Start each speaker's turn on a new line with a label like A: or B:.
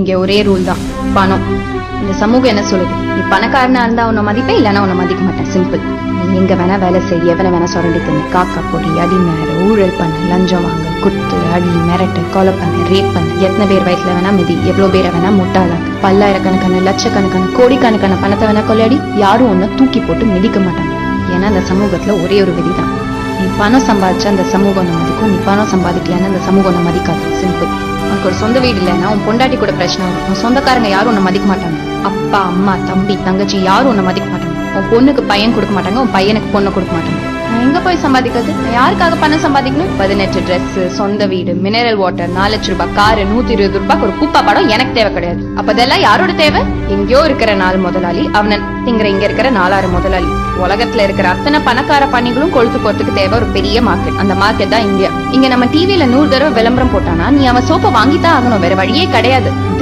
A: இங்க ஒரே ரூல் தான், பணம். இந்த சமூகம் என்ன சொல்லுது? நீ பணக்காரனா இருந்தா உன்னை மதிப்பே, இல்லைன்னா உன்னை மதிக்க மாட்டேன். சிம்பிள். நீ எங்க வேணா வேலை செய்ய, எவனை வேணா சுரண்டி தின்னு, காக்கா பொடி, அடி மேற, ஊழல் பண்ண, லஞ்சம் வாங்க, குத்து, அடி, மிரட்டு, கொலை பண்ண, ரேப் பண்ண, எத்தனை பேர் வயிற்றுல வேணா மிதி, எவ்வளவு பேரை வேணா முட்டாளாக்கு, பல்லாயிரக்கணக்கான லட்சக்கணக்கான கோடிக்கணக்கான பணத்தை வேணா கொள்ளையடி, யாரும் உன்னை தூக்கி போட்டு மிதிக்க மாட்டாங்க. ஏன்னா அந்த சமூகத்துல ஒரே ஒரு விதிதான், நீ பணம் சம்பாதிச்சா அந்த சமூகம் நம்ம மதிக்கும், நீ பணம் சம்பாதிக்கலன்னா அந்த சமூகம் நம்ம மதிக்காது. சிம்பிள். உனக்கு ஒரு சொந்த வீடு இல்லைன்னா உன் பொண்டாட்டி கூட பிரச்சனை வரும். உன் சொந்தக்காரங்க யாரும் உன்னை மதிக்க மாட்டாங்க. அப்பா, அம்மா, தம்பி, தங்கச்சி யாரும் உன்னை மதிக்க மாட்டாங்க. உன் பொண்ணுக்கு பையன் கொடுக்க மாட்டாங்க, உன் பையனுக்கு பொண்ணு கொடுக்க மாட்டாங்க. நான் எங்க போய் சம்பாதிக்கிறது? நான் யாருக்காக பணம் சம்பாதிக்கணும்? 18 ட்ரெஸ், சொந்த வீடு, மினரல் வாட்டர், 4 லட்சம் ரூபாய் காரு, 120 ரூபாய்க்கு ஒரு குப்பா படம் எனக்கு தேவை கிடையாது. அப்ப அதெல்லாம் யாரோட தேவை? எங்கேயோ இருக்கிற 4 முதலாளி, அவனன் திங்கிற இங்க இருக்கிற 4 முதலாளி. உலகத்துல இருக்கிற அத்தனை பணக்கார பணிகளும் கொழுத்து போறதுக்கு தேவை ஒரு பெரிய மார்க்கெட். அந்த மார்க்கெட் தான் இந்தியா. இங்க நம்ம டிவில 100 தடவை விளம்பரம் போட்டானா நீ அவன் சோப்பை வாங்கித்தான் ஆகணும், வேற வழியே கிடையாது.